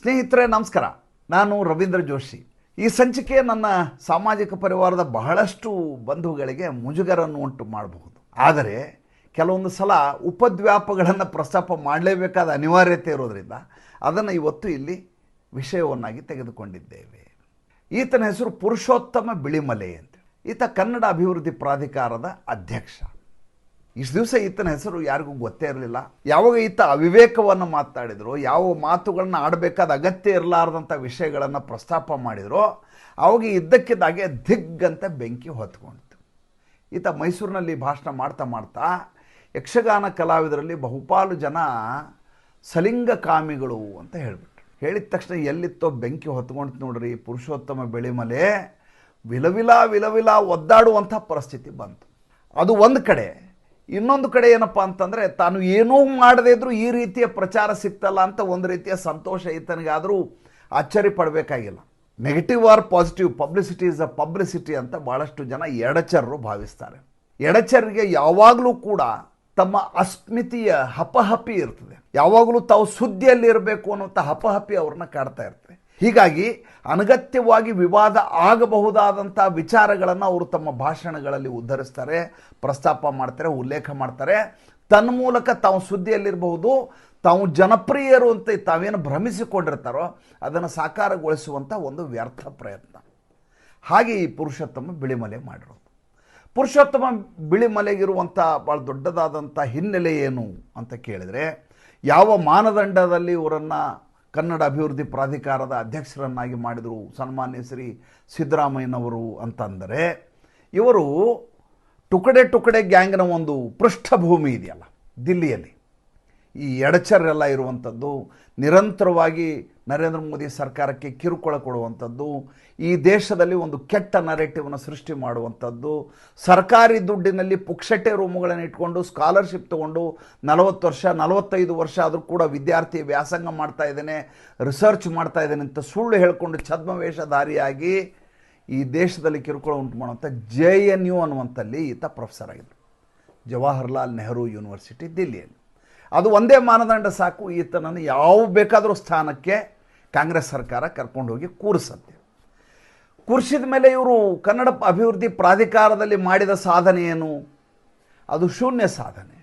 ಸ್ನೇಹಿತರೆ ನಮಸ್ಕಾರ. ನಾನು ರವೀಂದ್ರ ಜೋಶಿ. ಈ ಸಂಚಿಕೆ ನನ್ನ ಸಾಮಾಜಿಕ ಪರಿವಾರದ ಬಹಳಷ್ಟು ಬಂಧುಗಳಿಗೆ ಮುಜುಗರನ್ನು ಉಂಟು ಮಾಡಬಹುದು. ಆದರೆ ಕೆಲವೊಂದು ಸಲ ಉಪದ್ವ್ಯಾಪಗಳನ್ನು ಪ್ರಸ್ತಾಪ ಮಾಡಲೇಬೇಕಾದ ಅನಿವಾರ್ಯತೆ ಇರೋದರಿಂದ ಅದನ್ನು ಇವತ್ತು ಇಲ್ಲಿ ವಿಷಯವನ್ನಾಗಿ ತೆಗೆದುಕೊಂಡಿದ್ದೇವೆ. ಈತನ ಹೆಸರು ಪುರುಷೋತ್ತಮ ಬಿಳಿಮಲೆ ಅಂತ. ಈತ ಕನ್ನಡ ಅಭಿವೃದ್ಧಿ ಪ್ರಾಧಿಕಾರದ ಅಧ್ಯಕ್ಷ. ಇಷ್ಟು ದಿವಸ ಈತನ ಹೆಸರು ಯಾರಿಗೂ ಗೊತ್ತೇ ಇರಲಿಲ್ಲ. ಯಾವಾಗ ಈತ ಅವಿವೇಕವನ್ನು ಮಾತಾಡಿದ್ರು, ಯಾವ ಮಾತುಗಳನ್ನ ಆಡಬೇಕಾದ ಅಗತ್ಯ ಇರಲಾರ್ದಂಥ ವಿಷಯಗಳನ್ನು ಪ್ರಸ್ತಾಪ ಮಾಡಿದ್ರು, ಅವಾಗ ಇದ್ದಕ್ಕಿದ್ದಾಗೆ ದಿಗ್ಗಂತ ಬೆಂಕಿ ಹೊತ್ಕೊಂಡಿತು. ಈತ ಮೈಸೂರಿನಲ್ಲಿ ಭಾಷಣ ಮಾಡ್ತಾ ಮಾಡ್ತಾ ಯಕ್ಷಗಾನ ಕಲಾವಿದರಲ್ಲಿ ಬಹುಪಾಲು ಜನ ಸಲಿಂಗಕಾಮಿಗಳು ಅಂತ ಹೇಳಿಬಿಟ್ರು. ಹೇಳಿದ ತಕ್ಷಣ ಎಲ್ಲಿತ್ತೋ ಬೆಂಕಿ ಹೊತ್ಕೊಂಡ್ತು ನೋಡ್ರಿ. ಪುರುಷೋತ್ತಮ ಬಿಳಿಮಲೆ ವಿಲವಿಲ ಒದ್ದಾಡುವಂಥ ಪರಿಸ್ಥಿತಿ ಬಂತು. ಅದು ಒಂದು ಕಡೆ. ಇನ್ನೊಂದು ಕಡೆ ಏನಪ್ಪ ಅಂತಂದರೆ, ತಾನು ಏನೂ ಮಾಡದೇ ಇದ್ರೂ ಈ ರೀತಿಯ ಪ್ರಚಾರ ಸಿಗ್ತಲ್ಲ ಅಂತ ಒಂದು ರೀತಿಯ ಸಂತೋಷ ಈತನಿಗಾದರೂ ಆಶ್ಚರ್ಯ ಪಡಬೇಕಾಗಿಲ್ಲ. Negative or positive, publicity is a publicity ಅಂತ ಭಾಳಷ್ಟು ಜನ ಎಡಚರರು ಭಾವಿಸ್ತಾರೆ. ಎಡಚರಿಗೆ ಯಾವಾಗಲೂ ಕೂಡ ತಮ್ಮ ಅಸ್ಮಿತೆಯ ಹಪಹಪಿ ಇರ್ತದೆ. ಯಾವಾಗಲೂ ತಾವು ಸುದ್ದಿಯಲ್ಲಿ ಇರಬೇಕು ಅನ್ನುವಂಥ ಹಪಹಪಿ ಅವ್ರನ್ನ ಕಾಡ್ತಾ ಇರ್ತದೆ. ಹೀಗಾಗಿ ಅನಗತ್ಯವಾಗಿ ವಿವಾದ ಆಗಬಹುದಾದಂಥ ವಿಚಾರಗಳನ್ನು ಅವರು ತಮ್ಮ ಭಾಷಣಗಳಲ್ಲಿ ಉದ್ಧರಿಸ್ತಾರೆ, ಪ್ರಸ್ತಾಪ ಮಾಡ್ತಾರೆ, ಉಲ್ಲೇಖ ಮಾಡ್ತಾರೆ. ತನ್ಮೂಲಕ ತಾವು ಸುದ್ದಿಯಲ್ಲಿರಬಹುದು, ತಾವು ಜನಪ್ರಿಯರು ಅಂತ ತಾವೇನು ಭ್ರಮಿಸಿಕೊಂಡಿರ್ತಾರೋ ಅದನ್ನು ಸಾಕಾರಗೊಳಿಸುವಂಥ ಒಂದು ವ್ಯರ್ಥ ಪ್ರಯತ್ನ. ಹಾಗೆ ಈ ಪುರುಷೋತ್ತಮ ಬಿಳಿಮಲೆ ಮಾಡಿರೋದು. ಪುರುಷೋತ್ತಮ ಬಿಳಿಮಲೆಗಿರುವಂಥ ಭಾಳ ದೊಡ್ಡದಾದಂಥ ಹಿನ್ನೆಲೆ ಏನು ಅಂತ ಕೇಳಿದರೆ, ಯಾವ ಮಾನದಂಡದಲ್ಲಿ ಇವರನ್ನು ಕನ್ನಡ ಅಭಿವೃದ್ಧಿ ಪ್ರಾಧಿಕಾರದ ಅಧ್ಯಕ್ಷರನ್ನಾಗಿ ಮಾಡಿದರು ಸನ್ಮಾನ್ಯ ಶ್ರೀ ಸಿದ್ದರಾಮಯ್ಯನವರು ಅಂತಂದರೆ, ಇವರು ಟುಕಡೆ ಗ್ಯಾಂಗ್ನ ಒಂದು ಪೃಷ್ಠಭೂಮಿ ಇದೆಯಲ್ಲ ದಿಲ್ಲಿಯಲ್ಲಿ, ಈ ಎಡಚರೆಲ್ಲ ಇರುವಂಥದ್ದು, ನಿರಂತರವಾಗಿ ನರೇಂದ್ರ ಮೋದಿ ಸರ್ಕಾರಕ್ಕೆ ಕಿರುಕುಳ ಕೊಡುವಂಥದ್ದು, ಈ ದೇಶದಲ್ಲಿ ಒಂದು ಕೆಟ್ಟ ನರೇಟಿವ್ನ ಸೃಷ್ಟಿ ಮಾಡುವಂಥದ್ದು, ಸರ್ಕಾರಿ ದುಡ್ಡಿನಲ್ಲಿ ಪುಕ್ಷಟೆ ರೂಮುಗಳನ್ನು ಇಟ್ಕೊಂಡು ಸ್ಕಾಲರ್ಶಿಪ್ ತೊಗೊಂಡು 40 ವರ್ಷ 45 ವರ್ಷ ಆದರೂ ಕೂಡ ವಿದ್ಯಾರ್ಥಿ ವ್ಯಾಸಂಗ ಮಾಡ್ತಾ ಇದ್ದೇನೆ, ರಿಸರ್ಚ್ ಮಾಡ್ತಾ ಇದ್ದೇನೆ ಅಂತ ಸುಳ್ಳು ಹೇಳಿಕೊಂಡು ಛದ್ಮವೇಷಧಾರಿಯಾಗಿ ಈ ದೇಶದಲ್ಲಿ ಕಿರುಕುಳ ಉಂಟು ಮಾಡುವಂಥ JNU ಅನ್ನುವಂಥಲ್ಲಿ ಈತ ಪ್ರೊಫೆಸರ್ ಆಗಿದ್ದರು, ಜವಾಹರ್ಲಾಲ್ ನೆಹರು ಯೂನಿವರ್ಸಿಟಿ ದಿಲ್ಲಿಯಲ್ಲಿ. ಅದು ಒಂದೇ ಮಾನದಂಡ ಸಾಕು, ಈತನನ್ನು ಯಾವ ಬೇಕಾದರೂ ಸ್ಥಾನಕ್ಕೆ ಕಾಂಗ್ರೆಸ್ ಸರ್ಕಾರ ಕರ್ಕೊಂಡು ಹೋಗಿ ಕೂರಿಸತ್ತೆ. ಕೂರಿಸಿದ ಮೇಲೆ ಇವರು ಕನ್ನಡ ಅಭಿವೃದ್ಧಿ ಪ್ರಾಧಿಕಾರದಲ್ಲಿ ಮಾಡಿದ ಸಾಧನೆ ಏನು? ಅದು ಶೂನ್ಯ ಸಾಧನೆ.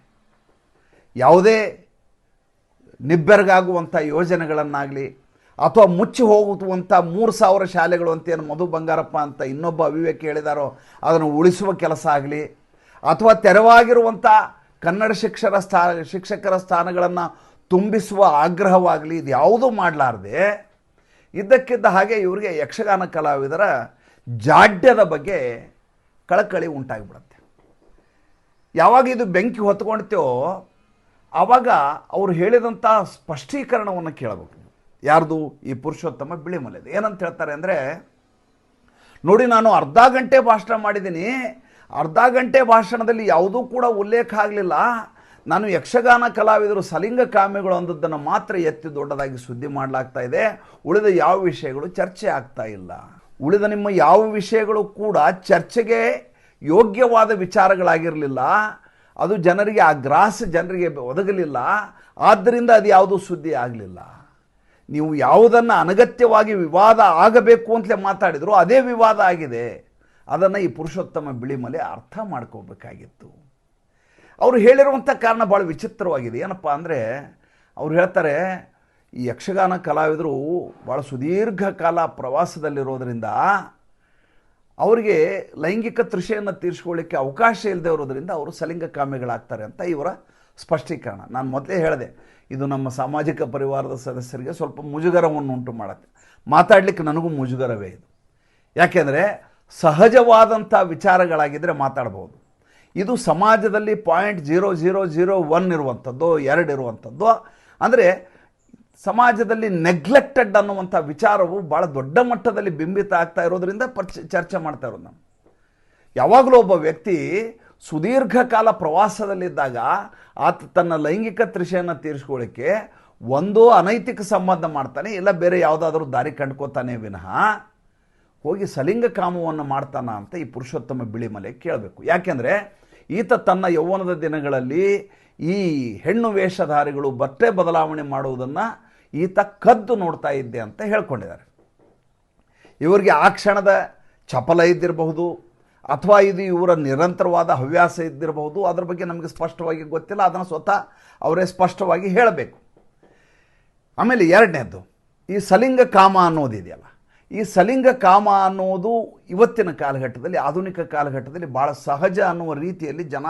ಯಾವುದೇ ನಿಬ್ಬೆರಗಾಗುವಂಥ ಯೋಜನೆಗಳನ್ನಾಗಲಿ ಅಥವಾ ಮುಚ್ಚಿ ಹೋಗುವಂಥ 3000 ಶಾಲೆಗಳು ಅಂತೇನು ಮಧು ಬಂಗಾರಪ್ಪ ಅಂತ ಇನ್ನೊಬ್ಬ ಅವಿವೇಕ ಹೇಳಿದಾರೋ ಅದನ್ನು ಉಳಿಸುವ ಕೆಲಸ ಆಗಲಿ, ಅಥವಾ ತೆರವಾಗಿರುವಂಥ ಕನ್ನಡ ಶಿಕ್ಷಕರ ಸ್ಥಾನಗಳನ್ನು ತುಂಬಿಸುವ ಆಗ್ರಹವಾಗಲಿ, ಇದು ಯಾವುದೂ ಮಾಡಲಾರ್ದೆ ಇದ್ದಕ್ಕಿದ್ದ ಹಾಗೆ ಇವರಿಗೆ ಯಕ್ಷಗಾನ ಕಲಾವಿದರ ಜಾಡ್ಯದ ಬಗ್ಗೆ ಕಳಕಳಿ ಉಂಟಾಗಿಬಿಡುತ್ತೆ. ಯಾವಾಗ ಇದು ಬೆಂಕಿ ಹೊತ್ಕೊಳ್ತೇವೋ ಆವಾಗ ಅವರು ಹೇಳಿದಂಥ ಸ್ಪಷ್ಟೀಕರಣವನ್ನು ಕೇಳಬೇಕು. ಯಾರ್ದು? ಈ ಪುರುಷೋತ್ತಮ ಬಿಳಿಮಲೆದು. ಏನಂತ ಹೇಳ್ತಾರೆ ಅಂದರೆ, ನೋಡಿ, ನಾನು ಅರ್ಧ ಗಂಟೆ ಭಾಷಣ ಮಾಡಿದ್ದೀನಿ, ಅರ್ಧ ಗಂಟೆ ಭಾಷಣದಲ್ಲಿ ಯಾವುದೂ ಕೂಡ ಉಲ್ಲೇಖ ಆಗಲಿಲ್ಲ. ನಾನು ಯಕ್ಷಗಾನ ಕಲಾವಿದರು ಸಲಿಂಗಕಾಮಿಗಳು ಅಂದದ್ದನ್ನು ಮಾತ್ರ ಎತ್ತಿ ದೊಡ್ಡದಾಗಿ ಸುದ್ದಿ ಮಾಡಲಾಗ್ತಾ ಇದೆ. ಉಳಿದ ಯಾವ ವಿಷಯಗಳು ಚರ್ಚೆ ಆಗ್ತಾ ಇಲ್ಲ. ಉಳಿದ ನಿಮ್ಮ ಯಾವ ವಿಷಯಗಳು ಕೂಡ ಚರ್ಚೆಗೆ ಯೋಗ್ಯವಾದ ವಿಚಾರಗಳಾಗಿರಲಿಲ್ಲ. ಅದು ಜನರಿಗೆ ಆ ಗ್ರಾಸ್ ಜನರಿಗೆ ಒದಗಲಿಲ್ಲ. ಆದ್ದರಿಂದ ಅದು ಯಾವುದೂ ಸುದ್ದಿ ಆಗಲಿಲ್ಲ. ನೀವು ಯಾವುದನ್ನು ಅನಗತ್ಯವಾಗಿ ವಿವಾದ ಆಗಬೇಕು ಅಂತಲೇ ಮಾತಾಡಿದ್ರು ಅದೇ ವಿವಾದ ಆಗಿದೆ. ಅದನ್ನು ಈ ಪುರುಷೋತ್ತಮ ಬಿಳಿಮಲೆ ಅರ್ಥ ಮಾಡ್ಕೋಬೇಕಾಗಿತ್ತು. ಅವರು ಹೇಳಿರುವಂಥ ಕಾರಣ ಭಾಳ ವಿಚಿತ್ರವಾಗಿದೆ. ಏನಪ್ಪ ಅಂದರೆ, ಅವ್ರು ಹೇಳ್ತಾರೆ, ಈ ಯಕ್ಷಗಾನ ಕಲಾವಿದರು ಭಾಳ ಸುದೀರ್ಘ ಕಾಲ ಪ್ರವಾಸದಲ್ಲಿರೋದರಿಂದ ಅವರಿಗೆ ಲೈಂಗಿಕ ತೃಷೆಯನ್ನು ತೀರಿಸ್ಕೊಳ್ಳಿಕ್ಕೆ ಅವಕಾಶ ಇಲ್ಲದೆ ಇರೋದರಿಂದ ಅವರು ಸಲಿಂಗಕಾಮಿಗಳಾಗ್ತಾರೆ ಅಂತ ಇವರ ಸ್ಪಷ್ಟೀಕರಣ. ನಾನು ಮೊದಲೇ ಹೇಳಿದೆ, ಇದು ನಮ್ಮ ಸಾಮಾಜಿಕ ಪರಿವಾರದ ಸದಸ್ಯರಿಗೆ ಸ್ವಲ್ಪ ಮುಜುಗರವನ್ನು ಉಂಟು ಮಾಡುತ್ತೆ. ಮಾತಾಡಲಿಕ್ಕೆ ನನಗೂ ಮುಜುಗರವೇ ಇದು. ಯಾಕೆಂದರೆ ಸಹಜವಾದಂಥ ವಿಚಾರಗಳಾಗಿದ್ದರೆ ಮಾತಾಡ್ಬೋದು. ಇದು ಸಮಾಜದಲ್ಲಿ 0.0001 ಇರುವಂಥದ್ದು, 2 ಇರುವಂಥದ್ದು. ಅಂದರೆ ಸಮಾಜದಲ್ಲಿ ನೆಗ್ಲೆಕ್ಟೆಡ್ ಅನ್ನುವಂಥ ವಿಚಾರವು ಭಾಳ ದೊಡ್ಡ ಮಟ್ಟದಲ್ಲಿ ಬಿಂಬಿತ ಆಗ್ತಾ ಇರೋದ್ರಿಂದ ಚರ್ಚೆ ಮಾಡ್ತಾ ಇರೋದು. ನಾವು ಯಾವಾಗಲೂ ಒಬ್ಬ ವ್ಯಕ್ತಿ ಸುದೀರ್ಘ ಕಾಲ ಪ್ರವಾಸದಲ್ಲಿದ್ದಾಗ ಆತ ತನ್ನ ಲೈಂಗಿಕ ತೃಷೆಯನ್ನು ತೀರಿಸ್ಕೊಳ್ಳಿಕ್ಕೆ ಒಂದೋ ಅನೈತಿಕ ಸಂಬಂಧ ಮಾಡ್ತಾನೆ, ಇಲ್ಲ ಬೇರೆ ಯಾವುದಾದ್ರೂ ದಾರಿ ಕಂಡ್ಕೋತಾನೆ ವಿನಃ ಹೋಗಿ ಸಲಿಂಗ ಕಾಮವನ್ನು ಮಾಡ್ತಾನ ಅಂತ ಈ ಪುರುಷೋತ್ತಮ ಬಿಳಿಮಲೆ ಕೇಳಬೇಕು. ಯಾಕೆಂದರೆ ಈತ ತನ್ನ ಯೌವನದ ದಿನಗಳಲ್ಲಿ ಈ ಹೆಣ್ಣು ವೇಷಧಾರಿಗಳು ಬಟ್ಟೆ ಬದಲಾವಣೆ ಮಾಡುವುದನ್ನು ಈತ ಕದ್ದು ನೋಡ್ತಾ ಇದ್ದೆ ಅಂತ ಹೇಳ್ಕೊಂಡಿದ್ದಾರೆ. ಇವರಿಗೆ ಆ ಕ್ಷಣದ ಚಪಲ ಇದ್ದಿರಬಹುದು, ಅಥವಾ ಇದು ಇವರ ನಿರಂತರವಾದ ಹವ್ಯಾಸ ಇದ್ದಿರಬಹುದು. ಅದ್ರ ಬಗ್ಗೆ ನಮಗೆ ಸ್ಪಷ್ಟವಾಗಿ ಗೊತ್ತಿಲ್ಲ. ಅದನ್ನು ಸ್ವತಃ ಅವರೇ ಸ್ಪಷ್ಟವಾಗಿ ಹೇಳಬೇಕು. ಆಮೇಲೆ ಎರಡನೇದು, ಈ ಸಲಿಂಗ ಕಾಮ ಅನ್ನೋದಿದೆಯಲ್ಲ, ಈ ಸಲಿಂಗ ಕಾಮ ಅನ್ನೋದು ಇವತ್ತಿನ ಕಾಲಘಟ್ಟದಲ್ಲಿ, ಆಧುನಿಕ ಕಾಲಘಟ್ಟದಲ್ಲಿ ಭಾಳ ಸಹಜ ಅನ್ನುವ ರೀತಿಯಲ್ಲಿ ಜನ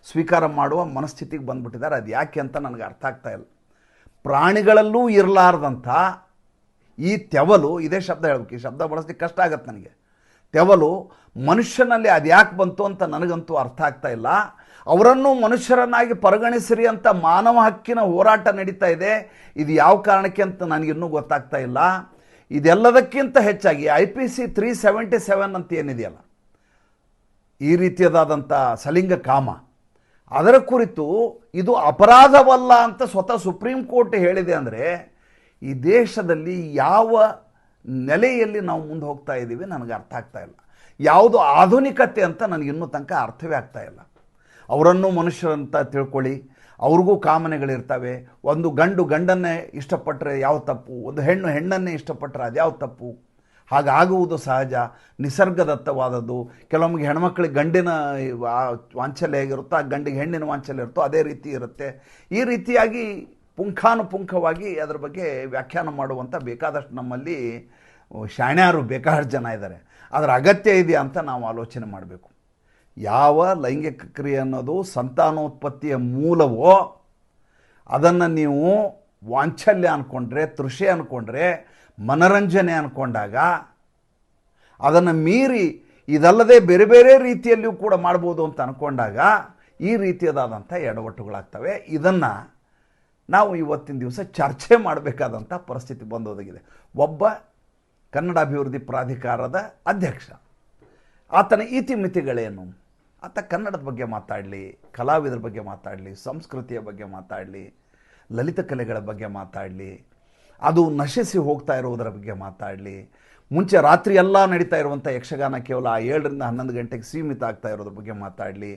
ಸ್ವೀಕಾರ ಮಾಡುವ ಮನಸ್ಥಿತಿಗೆ ಬಂದ್ಬಿಟ್ಟಿದ್ದಾರೆ. ಅದು ಯಾಕೆ ಅಂತ ನನಗೆ ಅರ್ಥ ಆಗ್ತಾ ಇಲ್ಲ. ಪ್ರಾಣಿಗಳಲ್ಲೂ ಇರಲಾರ್ದಂಥ ಈ ತೆವಲು, ಇದೇ ಶಬ್ದ ಹೇಳ್ಬೇಕು, ಈ ಶಬ್ದ ಬಳಸ್ಲಿಕ್ಕೆ ಕಷ್ಟ ಆಗತ್ತೆ ನನಗೆ, ತೆವಲು ಮನುಷ್ಯನಲ್ಲಿ ಅದು ಯಾಕೆ ಬಂತು ಅಂತ ನನಗಂತೂ ಅರ್ಥ ಆಗ್ತಾ ಇಲ್ಲ. ಅವರನ್ನು ಮನುಷ್ಯರನ್ನಾಗಿ ಪರಿಗಣಿಸಿರಿ ಅಂತ ಮಾನವ ಹಕ್ಕಿನ ಹೋರಾಟ ನಡೀತಾ ಇದೆ. ಇದು ಯಾವ ಕಾರಣಕ್ಕೆ ಅಂತ ನನಗಿನ್ನೂ ಗೊತ್ತಾಗ್ತಾ ಇಲ್ಲ. ಇದೆಲ್ಲದಕ್ಕಿಂತ ಹೆಚ್ಚಾಗಿ IPC 377 ಅಂತ ಏನಿದೆಯಲ್ಲ, ಈ ರೀತಿಯದಾದಂಥ ಸಲಿಂಗ ಕಾಮ, ಅದರ ಕುರಿತು ಇದು ಅಪರಾಧವಲ್ಲ ಅಂತ ಸ್ವತಃ ಸುಪ್ರೀಂ ಕೋರ್ಟ್ ಹೇಳಿದೆ. ಅಂದರೆ ಈ ದೇಶದಲ್ಲಿ ಯಾವ ನೆಲೆಯಲ್ಲಿ ನಾವು ಮುಂದೆ ಹೋಗ್ತಾ ಇದ್ದೀವಿ ನನಗೆ ಅರ್ಥ ಆಗ್ತಾ ಇಲ್ಲ. ಯಾವುದು ಆಧುನಿಕತೆ ಅಂತ ನನಗಿನ್ನೂ ತನಕ ಅರ್ಥವೇ ಆಗ್ತಾ ಇಲ್ಲ. ಅವರನ್ನು ಮನುಷ್ಯರಂತ ತಿಳ್ಕೊಳ್ಳಿ, ಅವ್ರಿಗೂ ಕಾಮನೆಗಳಿರ್ತವೆ. ಒಂದು ಗಂಡನ್ನೇ ಇಷ್ಟಪಟ್ಟರೆ ಯಾವ ತಪ್ಪು, ಒಂದು ಹೆಣ್ಣನ್ನೇ ಇಷ್ಟಪಟ್ಟರೆ ಅದು ಯಾವ ತಪ್ಪು? ಹಾಗಾಗುವುದು ಸಹಜ, ನಿಸರ್ಗದತ್ತವಾದದ್ದು. ಕೆಲವೊಮ್ಗೆ ಹೆಣ್ಮಕ್ಳಿಗೆ ಗಂಡಿನ ವಾಂಚಲ್ಯ ಹೇಗಿರುತ್ತೋ, ಆ ಗಂಡಿಗೆ ಹೆಣ್ಣಿನ ವಾಂಚಲ್ಯ ಇರುತ್ತೋ ಅದೇ ರೀತಿ ಇರುತ್ತೆ. ಈ ರೀತಿಯಾಗಿ ಪುಂಖಾನುಪುಂಖವಾಗಿ ಅದರ ಬಗ್ಗೆ ವ್ಯಾಖ್ಯಾನ ಮಾಡುವಂಥ ಬೇಕಾದಷ್ಟು ನಮ್ಮಲ್ಲಿ ಶಾಣ್ಯಾರು ಬೇಕಾದಷ್ಟು ಜನ ಇದ್ದಾರೆ. ಅದರ ಅಗತ್ಯ ಇದೆಯಾ ಅಂತ ನಾವು ಆಲೋಚನೆ ಮಾಡಬೇಕು. ಯಾವ ಲೈಂಗಿಕ ಕ್ರಿಯೆ ಅನ್ನೋದು ಸಂತಾನೋತ್ಪತ್ತಿಯ ಮೂಲವೋ ಅದನ್ನು ನೀವು ವಾಂಚಲ್ಯ ಅಂದ್ಕೊಂಡ್ರೆ, ತೃಷೆ ಅಂದ್ಕೊಂಡ್ರೆ, ಮನರಂಜನೆ ಅಂದ್ಕೊಂಡಾಗ, ಅದನ್ನು ಮೀರಿ ಇದಲ್ಲದೆ ಬೇರೆ ಬೇರೆ ರೀತಿಯಲ್ಲಿಯೂ ಕೂಡ ಮಾಡ್ಬೋದು ಅಂತ ಅಂದ್ಕೊಂಡಾಗ ಈ ರೀತಿಯದಾದಂಥ ಎಡವಟ್ಟುಗಳಾಗ್ತವೆ. ಇದನ್ನು ನಾವು ಇವತ್ತಿನ ದಿವಸ ಚರ್ಚೆ ಮಾಡಬೇಕಾದಂಥ ಪರಿಸ್ಥಿತಿ ಬಂದೊದಗಿದೆ. ಒಬ್ಬ ಕನ್ನಡ ಅಭಿವೃದ್ಧಿ ಪ್ರಾಧಿಕಾರದ ಅಧ್ಯಕ್ಷ, ಆತನ ಇತಿಮಿತಿಗಳೇನು? ಆತ ಕನ್ನಡದ ಬಗ್ಗೆ ಮಾತಾಡಲಿ, ಕಲಾವಿದರ ಬಗ್ಗೆ ಮಾತಾಡಲಿ, ಸಂಸ್ಕೃತಿಯ ಬಗ್ಗೆ ಮಾತಾಡಲಿ, ಲಲಿತ ಕಲೆಗಳ ಬಗ್ಗೆ ಮಾತಾಡಲಿ, ಅದು ನಶಿಸಿ ಹೋಗ್ತಾ ಇರೋದರ ಬಗ್ಗೆ ಮಾತಾಡಲಿ, ಮುಂಚೆ ರಾತ್ರಿ ಎಲ್ಲ ನಡೀತಾ ಇರುವಂಥ ಯಕ್ಷಗಾನ ಕೇವಲ 7ರಿಂದ 11 ಗಂಟೆಗೆ ಸೀಮಿತ ಆಗ್ತಾ ಇರೋದ್ರ ಬಗ್ಗೆ ಮಾತಾಡಲಿ,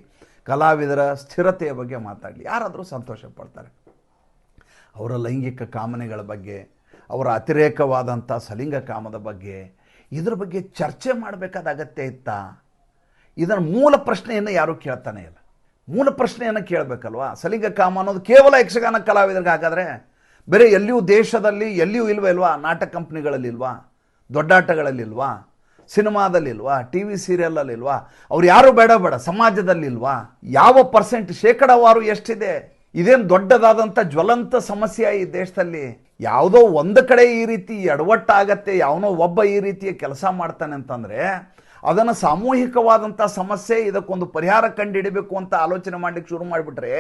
ಕಲಾವಿದರ ಸ್ಥಿರತೆಯ ಬಗ್ಗೆ ಮಾತಾಡಲಿ, ಯಾರಾದರೂ ಸಂತೋಷ ಪಡ್ತಾರೆ. ಅವರ ಲೈಂಗಿಕ ಕಾಮನೆಗಳ ಬಗ್ಗೆ, ಅವರ ಅತಿರೇಕವಾದಂಥ ಸಲಿಂಗ ಕಾಮದ ಬಗ್ಗೆ, ಇದರ ಬಗ್ಗೆ ಚರ್ಚೆ ಮಾಡಬೇಕಾದ ಅಗತ್ಯ ಇತ್ತಾ? ಇದರ ಮೂಲ ಪ್ರಶ್ನೆಯನ್ನು ಯಾರೂ ಕೇಳ್ತಾನೆ ಇಲ್ಲ. ಮೂಲ ಪ್ರಶ್ನೆಯನ್ನು ಕೇಳಬೇಕಲ್ವಾ? ಸಲಿಂಗ ಕಾಮ ಅನ್ನೋದು ಕೇವಲ ಯಕ್ಷಗಾನ ಕಲಾವಿದರಿಗೆ ಹಾಗಾದರೆ ಬೇರೆ ಎಲ್ಲಿಯೂ ದೇಶದಲ್ಲಿ ಎಲ್ಲಿಯೂ ಇಲ್ವಾ? ನಾಟಕ ಕಂಪ್ನಿಗಳಲ್ಲಿಲ್ವಾ? ದೊಡ್ಡಾಟಗಳಲ್ಲಿಲ್ವಾ? ಸಿನಿಮಾದಲ್ಲಿಲ್ವಾ? TV ಸೀರಿಯಲಲ್ಲಿಲ್ವಾ? ಅವ್ರು ಯಾರು ಬೇಡ ಸಮಾಜದಲ್ಲಿಲ್ವಾ? ಯಾವ ಪರ್ಸೆಂಟ್, ಶೇಕಡಾವಾರು ಎಷ್ಟಿದೆ? ಇದೇನು ದೊಡ್ಡದಾದಂಥ ಜ್ವಲಂತ ಸಮಸ್ಯೆ ಈ ದೇಶದಲ್ಲಿ? ಯಾವುದೋ ಒಂದು ಕಡೆ ಈ ರೀತಿ ಎಡವಟ್ಟಾಗತ್ತೆ, ಯಾವನೋ ಒಬ್ಬ ಈ ರೀತಿಯ ಕೆಲಸ ಮಾಡ್ತಾನೆ ಅಂತಂದರೆ ಅದನ್ನು ಸಾಮೂಹಿಕವಾದಂಥ ಸಮಸ್ಯೆ, ಇದಕ್ಕೊಂದು ಪರಿಹಾರ ಕಂಡುಹಿಡಬೇಕು ಅಂತ ಆಲೋಚನೆ ಮಾಡಲಿಕ್ಕೆ ಶುರು ಮಾಡಿಬಿಟ್ರೆ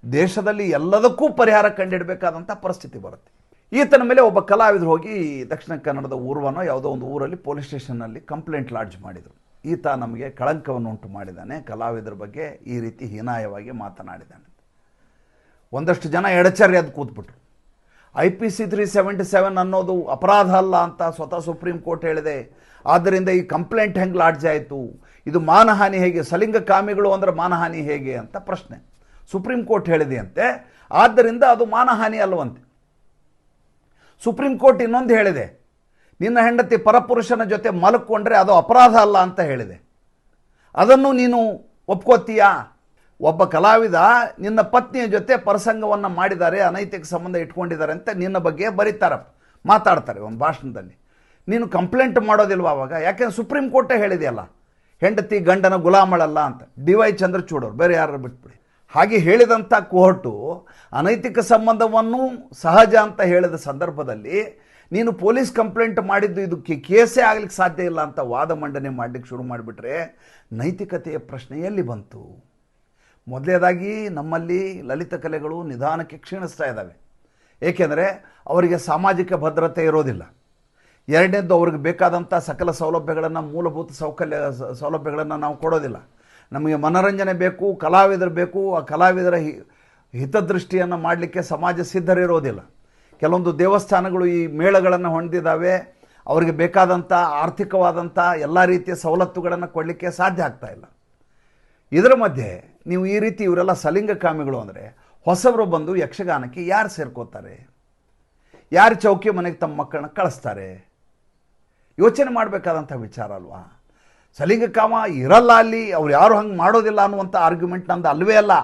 ದೇಶದಲ್ಲಿ ಎಲ್ಲದಕ್ಕೂ ಪರಿಹಾರ ಕಂಡುಹಿಡಬೇಕಾದಂಥ ಪರಿಸ್ಥಿತಿ ಬರುತ್ತೆ. ಈತನ ಮೇಲೆ ಒಬ್ಬ ಕಲಾವಿದರು ಹೋಗಿ ದಕ್ಷಿಣ ಕನ್ನಡದ ಊರ್ವನೋ ಯಾವುದೋ ಒಂದು ಊರಲ್ಲಿ ಪೊಲೀಸ್ ಸ್ಟೇಷನ್ನಲ್ಲಿ ಕಂಪ್ಲೇಂಟ್ ಲಾಡ್ಜ್ ಮಾಡಿದರು. ಈತ ನಮಗೆ ಕಳಂಕವನ್ನು ಉಂಟು ಮಾಡಿದ್ದಾನೆ, ಕಲಾವಿದರ ಬಗ್ಗೆ ಈ ರೀತಿ ಹೀನಾಯವಾಗಿ ಮಾತನಾಡಿದ್ದಾನೆ. ಒಂದಷ್ಟು ಜನ ಎಡಚರಿ ಅದು ಕೂತ್ಬಿಟ್ರು. IPC 377 ಅನ್ನೋದು ಅಪರಾಧ ಅಲ್ಲ ಅಂತ ಸ್ವತಃ ಸುಪ್ರೀಂ ಕೋರ್ಟ್ ಹೇಳಿದೆ. ಆದ್ದರಿಂದ ಈ ಕಂಪ್ಲೇಂಟ್ ಹೆಂಗೆ ಲಾಡ್ಜ್ ಆಯಿತು? ಇದು ಮಾನಹಾನಿ ಹೇಗೆ? ಸಲಿಂಗ ಕಾಮಿಗಳು ಅಂದರೆ ಮಾನಹಾನಿ ಹೇಗೆ ಅಂತ ಪ್ರಶ್ನೆ. ಸುಪ್ರೀಂ ಕೋರ್ಟ್ ಹೇಳಿದೆಯಂತೆ, ಆದ್ದರಿಂದ ಅದು ಮಾನಹಾನಿ ಅಲ್ಲವಂತೆ. ಸುಪ್ರೀಂ ಕೋರ್ಟ್ ಇನ್ನೊಂದು ಹೇಳಿದೆ, ನಿನ್ನ ಹೆಂಡತಿ ಪರಪುರುಷನ ಜೊತೆ ಮಲ್ಕೊಂಡ್ರೆ ಅದು ಅಪರಾಧ ಅಲ್ಲ ಅಂತ ಹೇಳಿದೆ. ಅದನ್ನು ನೀನು ಒಪ್ಕೋತೀಯಾ? ಒಬ್ಬ ಕಲಾವಿದ ನಿನ್ನ ಪತ್ನಿಯ ಜೊತೆ ಪರಸಂಗವನ್ನು ಮಾಡಿದ್ದಾರೆ, ಅನೈತಿಕ ಸಂಬಂಧ ಇಟ್ಕೊಂಡಿದ್ದಾರೆ ಅಂತ ನಿನ್ನ ಬಗ್ಗೆ ಬರೀತಾರೆ, ಮಾತಾಡ್ತಾರೆ ಒಂದು ಭಾಷಣದಲ್ಲಿ. ನೀನು ಕಂಪ್ಲೇಂಟ್ ಮಾಡೋದಿಲ್ವ ಅವಾಗ? ಯಾಕೆಂದ್ರೆ ಸುಪ್ರೀಂ ಕೋರ್ಟೇ ಹೇಳಿದೆಯಲ್ಲ, ಹೆಂಡತಿ ಗಂಡನ ಗುಲಾಮಳಲ್ಲ ಅಂತ. DY ಚಂದ್ರಚೂಡ್ ಅವರು, ಬೇರೆ ಯಾರು ಬಿಟ್ಬಿಡಿ. ಹಾಗೆ ಹೇಳಿದಂಥ ಕೋರ್ಟು ಅನೈತಿಕ ಸಂಬಂಧವನ್ನು ಸಹಜ ಅಂತ ಹೇಳಿದ ಸಂದರ್ಭದಲ್ಲಿ ನೀನು ಪೊಲೀಸ್ ಕಂಪ್ಲೇಂಟ್ ಮಾಡಿದ್ದು ಇದಕ್ಕೆ ಕೇಸೇ ಆಗ್ಲಿಕ್ಕೆ ಸಾಧ್ಯ ಇಲ್ಲ ಅಂತ ವಾದ ಮಂಡನೆ ಮಾಡಲಿಕ್ಕೆ ಶುರು ಮಾಡಿಬಿಟ್ರೆ ನೈತಿಕತೆಯ ಪ್ರಶ್ನೆ ಎಲ್ಲಿ ಬಂತು? ಮೊದಲನೇದಾಗಿ ನಮ್ಮಲ್ಲಿ ಲಲಿತ ಕಲೆಗಳು ನಿಧಾನಕ್ಕೆ ಕ್ಷೀಣಿಸ್ತಾ ಇದ್ದಾವೆ. ಏಕೆಂದರೆ ಅವರಿಗೆ ಸಾಮಾಜಿಕ ಭದ್ರತೆ ಇರೋದಿಲ್ಲ. ಎರಡನೇದ್ದು, ಅವ್ರಿಗೆ ಬೇಕಾದಂಥ ಸಕಲ ಸೌಲಭ್ಯಗಳನ್ನು, ಮೂಲಭೂತ ಸೌಲಭ್ಯಗಳನ್ನು ನಾವು ಕೊಡೋದಿಲ್ಲ. ನಮಗೆ ಮನೋರಂಜನೆ ಬೇಕು, ಕಲಾವಿದರು ಬೇಕು. ಆ ಕಲಾವಿದರ ಹಿತದೃಷ್ಟಿಯನ್ನು ಮಾಡಲಿಕ್ಕೆ ಸಮಾಜ ಸಿದ್ಧರಿರೋದಿಲ್ಲ. ಕೆಲವೊಂದು ದೇವಸ್ಥಾನಗಳು ಈ ಮೇಳಗಳನ್ನು ಹೊಂದಿದ್ದಾವೆ, ಅವರಿಗೆ ಬೇಕಾದಂಥ ಆರ್ಥಿಕವಾದಂಥ ಎಲ್ಲ ರೀತಿಯ ಸವಲತ್ತುಗಳನ್ನು ಕೊಡಲಿಕ್ಕೆ ಸಾಧ್ಯ ಆಗ್ತಾ ಇಲ್ಲ. ಇದರ ಮಧ್ಯೆ ನೀವು ಈ ರೀತಿ ಇವರೆಲ್ಲ ಸಲಿಂಗ ಕಾಮಿಗಳು ಅಂದರೆ ಹೊಸಬರು ಬಂದು ಯಕ್ಷಗಾನಕ್ಕೆ ಯಾರು ಸೇರ್ಕೋತಾರೆ? ಯಾರು ಚೌಕಿ ಮನೆಗೆ ತಮ್ಮ ಮಕ್ಕಳನ್ನ ಕಳಿಸ್ತಾರೆ? ಯೋಚನೆ ಮಾಡಬೇಕಾದಂಥ ವಿಚಾರ ಅಲ್ವಾ? ಸಲಿಂಗ ಕಾಮ ಇರಲ್ಲ ಅಲ್ಲಿ, ಅವ್ರು ಯಾರು ಹಂಗೆ ಮಾಡೋದಿಲ್ಲ ಅನ್ನುವಂಥ ಆರ್ಗ್ಯುಮೆಂಟ್ ನಂದು ಅಲ್ವೇ ಅಲ್ಲ.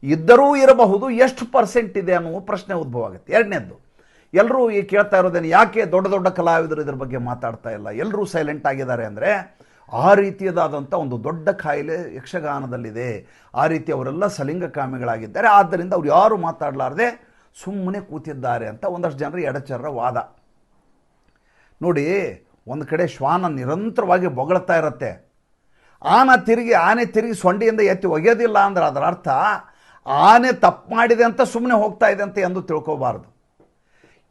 ಇದ್ದರೂ ಇರಬಹುದು, ಎಷ್ಟು ಪರ್ಸೆಂಟ್ ಇದೆ ಅನ್ನುವ ಪ್ರಶ್ನೆ ಉದ್ಭವ ಆಗುತ್ತೆ. ಎರಡನೇದ್ದು, ಎಲ್ಲರೂ ಈ ಕೇಳ್ತಾ ಇರೋದೇನು, ಯಾಕೆ ದೊಡ್ಡ ದೊಡ್ಡ ಕಲಾವಿದರು ಇದ್ರ ಬಗ್ಗೆ ಮಾತಾಡ್ತಾ ಇಲ್ಲ, ಎಲ್ಲರೂ ಸೈಲೆಂಟ್ ಆಗಿದ್ದಾರೆ ಅಂದರೆ, ಆ ರೀತಿಯದಾದಂಥ ಒಂದು ದೊಡ್ಡ ಕಾಯಿಲೆ ಯಕ್ಷಗಾನದಲ್ಲಿದೆ. ಆ ರೀತಿ ಅವರೆಲ್ಲ ಸಲಿಂಗ ಕಾಮಿಗಳಾಗಿದ್ದಾರೆ, ಆದ್ದರಿಂದ ಅವ್ರು ಯಾರು ಮಾತಾಡಲಾರ್ದೆ ಸುಮ್ಮನೆ ಕೂತಿದ್ದಾರೆ ಅಂತ ಒಂದಷ್ಟು ಜನರು ಎಡಚರರ ವಾದ. ನೋಡಿ, ಒಂದು ಕಡೆ ಶ್ವಾನ ನಿರಂತರವಾಗಿ ಬೊಗಳ್ತಾ ಇರುತ್ತೆ, ಆನೆ ತಿರುಗಿ ಸೊಂಡಿಯಿಂದ ಎತ್ತಿ ಒಗೆಯೋದಿಲ್ಲ ಅಂದ್ರೆ ಅದರ ಅರ್ಥ ಆನೆ ತಪ್ಪು ಮಾಡಿದೆ ಅಂತ ಸುಮ್ಮನೆ ಹೋಗ್ತಾ ಇದೆ ಅಂತ ಎಂದು ತಿಳ್ಕೋಬಾರ್ದು.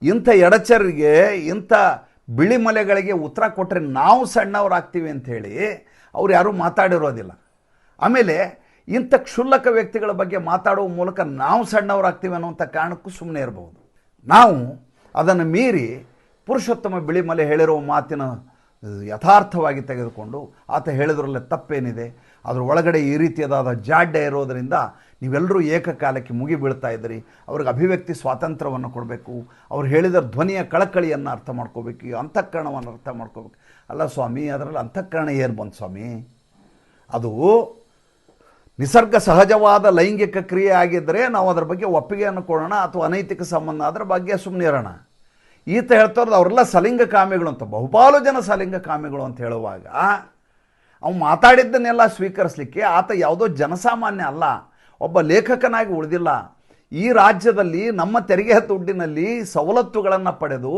ಇಂಥ ಎಡಚರಿಗೆ, ಇಂಥ ಬಿಳಿ ಮಲೆಗಳಿಗೆ ಉತ್ತರ ಕೊಟ್ಟರೆ ನಾವು ಸಣ್ಣವರಾಗ್ತೀವಿ ಅಂಥೇಳಿ ಅವ್ರು ಯಾರೂ ಮಾತಾಡಿರೋದಿಲ್ಲ. ಆಮೇಲೆ ಇಂಥ ಕ್ಷುಲ್ಲಕ ವ್ಯಕ್ತಿಗಳ ಬಗ್ಗೆ ಮಾತಾಡುವ ಮೂಲಕ ನಾವು ಸಣ್ಣವರಾಗ್ತೀವಿ ಅನ್ನುವಂಥ ಕಾರಣಕ್ಕೂ ಸುಮ್ಮನೆ ಇರಬಹುದು. ನಾವು ಅದನ್ನು ಮೀರಿ ಪುರುಷೋತ್ತಮ ಬಿಳಿಮಲೆ ಹೇಳಿರೋ ಮಾತಿನ ಯಥಾರ್ಥವಾಗಿ ತೆಗೆದುಕೊಂಡು ಆತ ಹೇಳಿದ್ರಲ್ಲೇ ತಪ್ಪೇನಿದೆ, ಅದರ ಒಳಗಡೆ ಈ ರೀತಿಯಾದ ಜಾಡ್ಯ ಇರೋದರಿಂದ ನೀವೆಲ್ಲರೂ ಏಕಕಾಲಕ್ಕೆ ಮುಗಿ ಬೀಳ್ತಾ ಇದ್ದೀರಿ. ಅವ್ರಿಗೆ ಅಭಿವ್ಯಕ್ತಿ ಸ್ವಾತಂತ್ರ್ಯವನ್ನು ಕೊಡಬೇಕು, ಅವ್ರು ಹೇಳಿದ ಧ್ವನಿಯ ಕಳಕಳಿಯನ್ನು ಅರ್ಥ ಮಾಡ್ಕೋಬೇಕು, ಈ ಅಂತಃಕರಣವನ್ನು ಅರ್ಥ ಮಾಡ್ಕೋಬೇಕು. ಅಲ್ಲ ಸ್ವಾಮಿ, ಅದರಲ್ಲಿ ಅಂತಃಕರಣ ಏನು ಬಂತು ಸ್ವಾಮಿ? ಅದು ನಿಸರ್ಗ ಸಹಜವಾದ ಲೈಂಗಿಕ ಕ್ರಿಯೆ ಆಗಿದ್ದರೆ ನಾವು ಅದರ ಬಗ್ಗೆ ಒಪ್ಪಿಗೆಯನ್ನು ಕೊಡೋಣ, ಅಥವಾ ಅನೈತಿಕ ಸಂಬಂಧ ಅದರ ಬಗ್ಗೆ ಸುಮ್ಮನೆ ಇರೋಣ. ಈತ ಹೇಳ್ತಾರದು ಅವರೆಲ್ಲ ಸಲಿಂಗ ಕಾಮಿಗಳು ಅಂತ, ಬಹುಪಾಲು ಜನ ಸಲಿಂಗ ಕಾಮಿಗಳು ಅಂತ ಹೇಳುವಾಗ ಅವ್ನು ಮಾತಾಡಿದ್ದನ್ನೆಲ್ಲ ಸ್ವೀಕರಿಸಲಿಕ್ಕೆ ಆತ ಯಾವುದೋ ಜನಸಾಮಾನ್ಯ ಅಲ್ಲ, ಒಬ್ಬ ಲೇಖಕನಾಗಿ ಉಳಿದಿಲ್ಲ. ಈ ರಾಜ್ಯದಲ್ಲಿ ನಮ್ಮ ತೆರಿಗೆ ದುಡ್ಡಿನಲ್ಲಿ ಸವಲತ್ತುಗಳನ್ನು ಪಡೆದು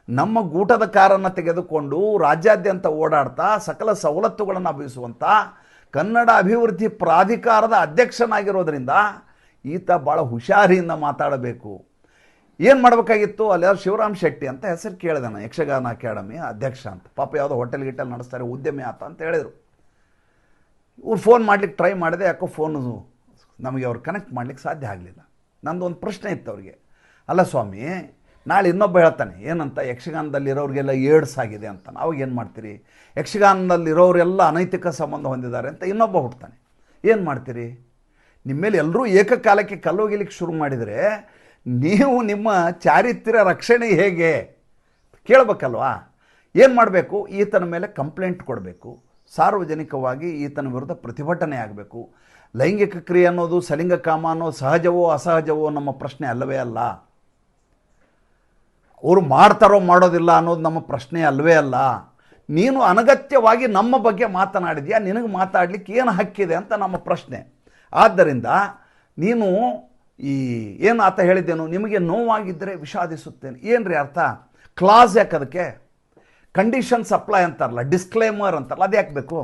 ನಮ್ಮ ಗೂಟದ ಕಾರನ್ನು ತೆಗೆದುಕೊಂಡು ರಾಜ್ಯಾದ್ಯಂತ ಓಡಾಡ್ತಾ ಸಕಲ ಸವಲತ್ತುಗಳನ್ನು ಅಭಿಸುವಂಥ ಕನ್ನಡ ಅಭಿವೃದ್ಧಿ ಪ್ರಾಧಿಕಾರದ ಅಧ್ಯಕ್ಷನಾಗಿರೋದ್ರಿಂದ ಈತ ಭಾಳ ಹುಷಾರಿಯಿಂದ ಮಾತಾಡಬೇಕು. ಏನು ಮಾಡಬೇಕಾಗಿತ್ತು, ಅಲ್ಲಿ ಯಾರು ಶಿವರಾಮ್ ಶೆಟ್ಟಿ ಅಂತ ಹೆಸರು ಕೇಳಿದಾನೆ, ಯಕ್ಷಗಾನ ಅಕಾಡೆಮಿ ಅಧ್ಯಕ್ಷ ಅಂತ. ಪಾಪ ಯಾವುದೋ ಹೋಟೆಲ್ ಗಿಟೆಲ್ ನಡೆಸ್ತಾರೆ, ಉದ್ಯಮಿ ಆತ ಅಂತ ಹೇಳಿದರು. ಇವ್ರು ಫೋನ್ ಮಾಡ್ಲಿಕ್ಕೆ ಟ್ರೈ ಮಾಡಿದೆ, ಯಾಕೋ ಫೋನು ನಮಗೆ ಅವ್ರು ಕನೆಕ್ಟ್ ಮಾಡ್ಲಿಕ್ಕೆ ಸಾಧ್ಯ ಆಗಲಿಲ್ಲ. ನಂದು ಒಂದು ಪ್ರಶ್ನೆ ಇತ್ತು ಅವ್ರಿಗೆ, ಅಲ್ಲ ಸ್ವಾಮಿ, ನಾಳೆ ಇನ್ನೊಬ್ಬ ಹೇಳ್ತಾನೆ ಏನಂತ, ಯಕ್ಷಗಾನದಲ್ಲಿರೋರಿಗೆಲ್ಲ ಏಡ್ಸ್ ಆಗಿದೆ ಅಂತ, ಅವಾಗ ಏನು ಮಾಡ್ತೀರಿ? ಯಕ್ಷಗಾನದಲ್ಲಿರೋರೆಲ್ಲ ಅನೈತಿಕ ಸಂಬಂಧ ಹೊಂದಿದ್ದಾರೆ ಅಂತ ಇನ್ನೊಬ್ಬ ಹುಡ್ತಾನೆ, ಏನು ಮಾಡ್ತೀರಿ? ನಿಮ್ಮ ಮೇಲೆ ಎಲ್ಲರೂ ಏಕಕಾಲಕ್ಕೆ ಕಲ್ಲೋಗಿಲಿಕ್ಕೆ ಶುರು ಮಾಡಿದರೆ ನೀವು ನಿಮ್ಮ ಚಾರಿತ್ರ್ಯ ರಕ್ಷಣೆ ಹೇಗೆ ಕೇಳಬೇಕಲ್ವಾ? ಏನು ಮಾಡಬೇಕು? ಈತನ ಮೇಲೆ ಕಂಪ್ಲೇಂಟ್ ಕೊಡಬೇಕು, ಸಾರ್ವಜನಿಕವಾಗಿ ಈತನ ವಿರುದ್ಧ ಪ್ರತಿಭಟನೆ ಆಗಬೇಕು. ಲೈಂಗಿಕ ಕ್ರಿಯೆ ಅನ್ನೋದು, ಸಲಿಂಗ ಕಾಮ ಅನ್ನೋದು ಸಹಜವೋ ಅಸಹಜವೋ ನಮ್ಮ ಪ್ರಶ್ನೆ ಅಲ್ಲವೇ ಅಲ್ಲ. ಅವರು ಮಾಡ್ತಾರೋ ಮಾಡೋದಿಲ್ಲ ಅನ್ನೋದು ನಮ್ಮ ಪ್ರಶ್ನೆ ಅಲ್ಲವೇ ಅಲ್ಲ. ನೀನು ಅನಗತ್ಯವಾಗಿ ನಮ್ಮ ಬಗ್ಗೆ ಮಾತನಾಡಿದ್ಯಾ, ನಿನಗೆ ಮಾತಾಡಲಿಕ್ಕೆ ಏನು ಹಕ್ಕಿದೆ ಅಂತ ನಮ್ಮ ಪ್ರಶ್ನೆ. ಆದ್ದರಿಂದ ನೀನು ಏನು ಆತ ಹೇಳಿದ್ದೇನು, ನಿಮಗೆ ನೋವಾಗಿದ್ದರೆ ವಿಷಾದಿಸುತ್ತೇನೆ, ಏನು ರೀ ಅರ್ಥ? ಕ್ಲಾಸ್ ಯಾಕೆ ಅದಕ್ಕೆ? ಕಂಡೀಷನ್ಸ್ ಅಪ್ಲೈ ಅಂತಾರಲ್ಲ, ಡಿಸ್ಕ್ಲೇಮರ್ ಅಂತಾರಲ್ಲ, ಅದು ಯಾಕೆ ಬೇಕು?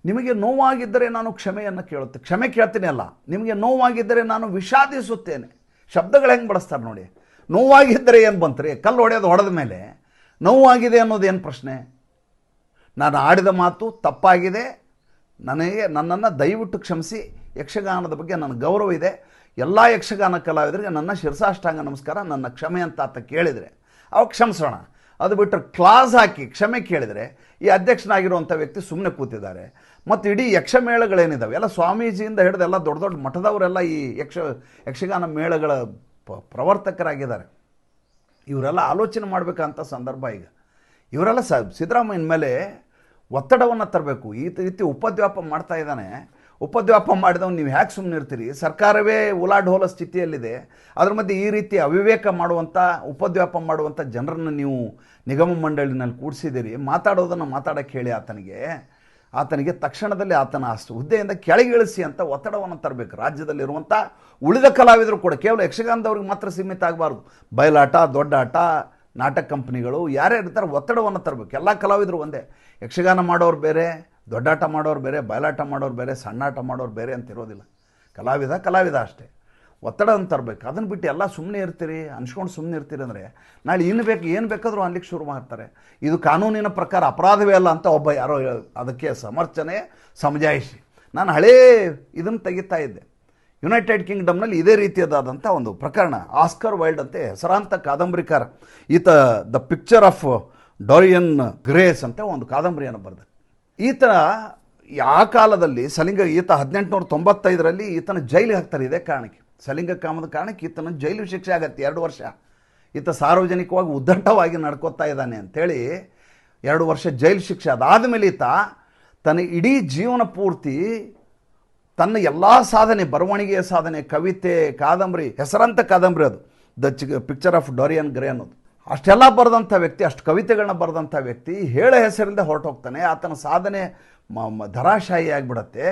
ನಿಮಗೆ ನೋವಾಗಿದ್ದರೆ ನಾನು ಕ್ಷಮೆಯನ್ನು ಕ್ಷಮೆ ಕೇಳ್ತೀನಿ ಅಲ್ಲ, ನಿಮಗೆ ನೋವಾಗಿದ್ದರೆ ನಾನು ವಿಷಾದಿಸುತ್ತೇನೆ. ಶಬ್ದಗಳು ಹೆಂಗೆ ಬಳಸ್ತಾರೆ ನೋಡಿ. ನೋವಾಗಿದ್ದರೆ ಏನು ಬಂತ್ರಿ? ಕಲ್ಲು ಹೊಡೆಯೋದು ಹೊಡೆದ ಮೇಲೆ ನೋವಾಗಿದೆ ಅನ್ನೋದೇನು ಪ್ರಶ್ನೆ? ನಾನು ಆಡಿದ ಮಾತು ತಪ್ಪಾಗಿದೆ, ನನ್ನನ್ನು ದಯವಿಟ್ಟು ಕ್ಷಮಿಸಿ, ಯಕ್ಷಗಾನದ ಬಗ್ಗೆ ನನ್ನ ಗೌರವ ಇದೆ, ಎಲ್ಲ ಯಕ್ಷಗಾನ ಕಲಾವಿದರಿಗೆ ನನ್ನ ಶಿರಸಾಷ್ಟಾಂಗ ನಮಸ್ಕಾರ, ನನ್ನ ಕ್ಷಮೆ ಅಂತ ಆತ ಕೇಳಿದರೆ ಅವಾಗ ಕ್ಷಮಿಸೋಣ. ಅದು ಬಿಟ್ಟರೆ ಕ್ಲಾಸ್ ಹಾಕಿ ಕ್ಷಮೆ ಕೇಳಿದರೆ ಈ ಅಧ್ಯಕ್ಷನಾಗಿರುವಂಥ ವ್ಯಕ್ತಿ ಸುಮ್ಮನೆ ಕೂತಿದ್ದಾರೆ. ಮತ್ತು ಇಡೀ ಯಕ್ಷಮೇಳಗಳೇನಿದ್ದಾವೆ ಎಲ್ಲ ಸ್ವಾಮೀಜಿಯಿಂದ ಹಿಡಿದು ಎಲ್ಲ ದೊಡ್ಡ ದೊಡ್ಡ ಮಠದವರೆಲ್ಲ ಈ ಯಕ್ಷಗಾನ ಮೇಳಗಳ ಪ್ರವರ್ತಕರಾಗಿದ್ದಾರೆ. ಇವರೆಲ್ಲ ಆಲೋಚನೆ ಮಾಡಬೇಕಂತ ಸಂದರ್ಭ ಈಗ. ಇವರೆಲ್ಲ ಸಿದ್ದರಾಮಯ್ಯನ ಮೇಲೆ ಒತ್ತಡವನ್ನು ತರಬೇಕು. ಈ ರೀತಿ ಉಪದ್ವ್ಯಾಪ ಮಾಡ್ತಾ ಇದ್ದಾನೆ. ಉಪದ್ವ್ಯಾಪ ಮಾಡಿದವನು ನೀವು ಹ್ಯಾಕೆ ಸುಮ್ಮನೆ ಇರ್ತೀರಿ? ಸರ್ಕಾರವೇ ಉಲಾಢೋಲ ಸ್ಥಿತಿಯಲ್ಲಿದೆ. ಅದ್ರ ಮಧ್ಯೆ ಈ ರೀತಿ ಅವಿವೇಕ ಮಾಡುವಂಥ, ಉಪದ್ವ್ಯಾಪ ಮಾಡುವಂಥ ಜನರನ್ನು ನೀವು ನಿಗಮ ಮಂಡಳಿನಲ್ಲಿ ಕೂಡಿಸಿದ್ದೀರಿ. ಮಾತಾಡೋದನ್ನು ಮಾತಾಡೋಕ್ಕೆ ಹೇಳಿ ಆತನಿಗೆ ತಕ್ಷಣದಲ್ಲಿ ಆತನ ಹುದ್ದೆಯಿಂದ ಕೆಳಗಿಳಿಸಿ ಅಂತ ಒತ್ತಡವನ್ನು ತರಬೇಕು. ರಾಜ್ಯದಲ್ಲಿರುವಂಥ ಉಳಿದ ಕಲಾವಿದರು ಕೂಡ, ಕೇವಲ ಯಕ್ಷಗಾನದವ್ರಿಗೆ ಮಾತ್ರ ಸೀಮಿತ ಆಗಬಾರ್ದು. ಬಯಲಾಟ, ದೊಡ್ಡ ಆಟ, ನಾಟಕ ಕಂಪ್ನಿಗಳು ಯಾರ್ಯಾರು ಇರ್ತಾರೆ ಒತ್ತಡವನ್ನು ತರಬೇಕು. ಎಲ್ಲ ಕಲಾವಿದರು ಒಂದೇ. ಯಕ್ಷಗಾನ ಮಾಡೋರು ಬೇರೆ, ದೊಡ್ಡಾಟ ಮಾಡೋರು ಬೇರೆ, ಬಯಲಾಟ ಮಾಡೋರು ಬೇರೆ, ಸಣ್ಣಾಟ ಮಾಡೋರು ಬೇರೆ ಅಂತ ಇರೋದಿಲ್ಲ. ಕಲಾವಿದ ಅಷ್ಟೇ. ಒತ್ತಡವನ್ನು ತರಬೇಕು. ಅದನ್ನು ಬಿಟ್ಟು ಎಲ್ಲ ಸುಮ್ಮನೆ ಇರ್ತೀರಿ, ಅನ್ಸ್ಕೊಂಡು ಸುಮ್ಮನೆ ಇರ್ತೀರಿ ಅಂದರೆ ನಾಳೆ ಏನು ಬೇಕಾದರೂ ಅನ್ಲಿಕ್ಕೆ ಶುರು ಮಾಡ್ತಾರೆ. ಇದು ಕಾನೂನಿನ ಪ್ರಕಾರ ಅಪರಾಧವೇ ಅಲ್ಲ ಅಂತ ಒಬ್ಬ ಯಾರೋ ಅದಕ್ಕೆ ಸಮಜಾಯಿಷಿ. ನಾನು ಹಳೇ ಇದನ್ನು ತೆಗಿತಾ ಇದ್ದೆ. ಯುನೈಟೆಡ್ ಕಿಂಗ್ಡಮ್ನಲ್ಲಿ ಇದೇ ರೀತಿಯಾದಂಥ ಒಂದು ಪ್ರಕರಣ. ಆಸ್ಕರ್ ವೈಲ್ಡ್ ಅಂತ ಹೆಸರಾಂತ ಕಾದಂಬರಿಕಾರ, ಈತ ದ ಪಿಕ್ಚರ್ ಆಫ್ ಡೋರಿಯನ್ ಗ್ರೇಸ್ ಅಂತ ಒಂದು ಕಾದಂಬರಿಯನ್ನು ಬರೆದ. ಈತ ಆ ಕಾಲದಲ್ಲಿ ಈತ 1895ರಲ್ಲಿ ಈತನ ಜೈಲಿಗೆ ಹಾಕ್ತಾರೆ ಇದೇ ಕಾರಣಕ್ಕೆ. ಸಲಿಂಗ ಕಾಮದ ಕಾರಣಕ್ಕೆ ಈತನ ಜೈಲು ಶಿಕ್ಷೆ ಆಗತ್ತೆ 2 ವರ್ಷ. ಈತ ಸಾರ್ವಜನಿಕವಾಗಿ ಉದ್ದಟವಾಗಿ ನಡ್ಕೋತಾ ಇದ್ದಾನೆ ಅಂಥೇಳಿ 2 ವರ್ಷ ಜೈಲು ಶಿಕ್ಷೆ. ಅದಾದಮೇಲೆ ಈತ ತನ್ನ ಇಡೀ ಜೀವನ ಪೂರ್ತಿ ತನ್ನ ಎಲ್ಲ ಸಾಧನೆ, ಬರವಣಿಗೆಯ ಸಾಧನೆ, ಕವಿತೆ, ಕಾದಂಬರಿ, ಹೆಸರಂತ ಕಾದಂಬರಿ ಅದು ಪಿಕ್ಚರ್ ಆಫ್ ಡೋರಿಯನ್ ಗ್ರೇ ಅನ್ನೋದು, ಅಷ್ಟೆಲ್ಲ ಬರೆದಂಥ ವ್ಯಕ್ತಿ, ಅಷ್ಟು ಕವಿತೆಗಳನ್ನ ಬರೆದಂಥ ವ್ಯಕ್ತಿ ಹೇಳ ಹೆಸರಿಂದ ಹೊರಟೋಗ್ತಾನೆ. ಆತನ ಸಾಧನೆ ಧರಾಶಾಹಿ ಆಗಿಬಿಡತ್ತೆ.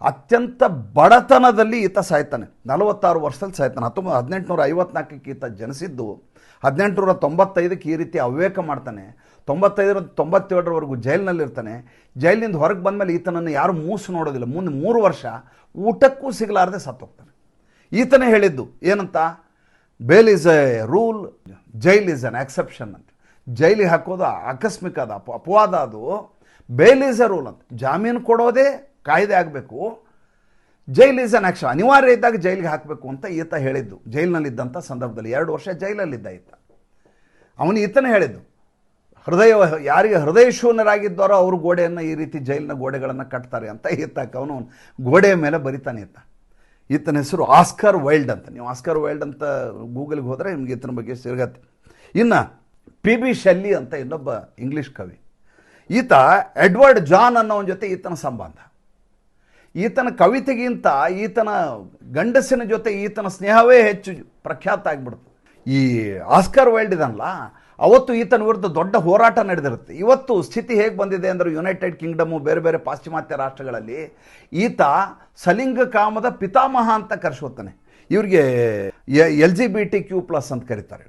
ಅತ್ಯಂತ ಬಡತನದಲ್ಲಿ ಈತ ಸಾಯ್ತಾನೆ. 46 ವರ್ಷದಲ್ಲಿ ಸಾಯ್ತಾನೆ. 1854ಕ್ಕೆ ಈತ ಜನಿಸಿದ್ದು. 1895ಕ್ಕೆ ಈ ರೀತಿ ಅವಿವೇಕ ಮಾಡ್ತಾನೆ. 95-97ರವರೆಗೂ ಜೈಲಿನಲ್ಲಿರ್ತಾನೆ. ಜೈಲಿನಿಂದ ಹೊರಗೆ ಬಂದಮೇಲೆ ಈತನನ್ನು ಯಾರು ಮೂಸು ನೋಡೋದಿಲ್ಲ. ಮುಂದೆ 3 ವರ್ಷ ಊಟಕ್ಕೂ ಸಿಗಲಾರದೆ ಸತ್ತೋಗ್ತಾನೆ. ಈತನೇ ಹೇಳಿದ್ದು ಏನಂತ, bail is a rule, jail is an exception ಅಂತ. ಜೈಲಿಗೆ ಹಾಕೋದು ಆಕಸ್ಮಿಕ ಅದ, ಅಪವಾದ ಅದು. ಬೇಲ್ ಈಸ್ ಎ ರೂಲ್ ಅಂತ, ಜಾಮೀನು ಕೊಡೋದೇ ಕಾಯ್ದೆ ಆಗಬೇಕು. ಜೈಲ್ ಈಸ್ ಅನ್ ಆಕ್ಷನ್, ಅನಿವಾರ್ಯ ಇದ್ದಾಗ ಜೈಲಿಗೆ ಹಾಕಬೇಕು ಅಂತ ಈತ ಹೇಳಿದ್ದು. ಜೈಲಿನಲ್ಲಿದ್ದಂಥ ಸಂದರ್ಭದಲ್ಲಿ 2 ವರ್ಷ ಜೈಲಲ್ಲಿದ್ದ ಈತ. ಅವನು ಈತನೇ ಹೇಳಿದ್ದು, ಯಾರಿಗೆ ಹೃದಯ ಶೂನ್ಯರಾಗಿದ್ದಾರೋ ಅವರು ಗೋಡೆಯನ್ನು ಈ ರೀತಿ ಜೈಲಿನ ಗೋಡೆಗಳನ್ನು ಕಟ್ತಾರೆ ಅಂತ ಅವನು ಗೋಡೆಯ ಮೇಲೆ ಬರಿತಾನೆ ಈತನ ಹೆಸರು ಆಸ್ಕರ್ ವೈಲ್ಡ್ ಅಂತ. ನೀವು ಆಸ್ಕರ್ ವೈಲ್ಡ್ ಅಂತ ಗೂಗಲ್ಗೆ ಹೋದರೆ ನಿಮ್ಗೆ ಈತನ ಬಗ್ಗೆ ಸಿಗತ್ತೆ. ಇನ್ನು PB ಶೆಲ್ಲಿ ಅಂತ ಇನ್ನೊಬ್ಬ ಇಂಗ್ಲೀಷ್ ಕವಿ. ಈತ ಎಡ್ವರ್ಡ್ ಜಾನ್ ಅನ್ನೋವನ ಜೊತೆ ಈತನ ಸಂಬಂಧ. ಈತನ ಕವಿತೆಗಿಂತ ಈತನ ಗಂಡಸಿನ ಜೊತೆ ಈತನ ಸ್ನೇಹವೇ ಹೆಚ್ಚು ಪ್ರಖ್ಯಾತ ಆಗಿಬಿಡ್ತು. ಈ ಆಸ್ಕರ್ ವೈಲ್ಡ್ ಇದನ್ನಲ್ಲ, ಅವತ್ತು ಈತನ ವಿರುದ್ಧ ದೊಡ್ಡ ಹೋರಾಟ ನಡೆದಿರುತ್ತೆ. ಇವತ್ತು ಸ್ಥಿತಿ ಹೇಗೆ ಬಂದಿದೆ ಅಂದರೆ ಯುನೈಟೆಡ್ ಕಿಂಗ್ಡಮು, ಬೇರೆ ಬೇರೆ ಪಾಶ್ಚಿಮಾತ್ಯ ರಾಷ್ಟ್ರಗಳಲ್ಲಿ ಈತ ಸಲಿಂಗ ಕಾಮದ ಪಿತಾಮಹ ಅಂತ ಕರೆಸ್ಕೊತಾನೆ. ಇವ್ರಿಗೆ LGBTQ+ ಅಂತ ಕರೀತಾರೆ.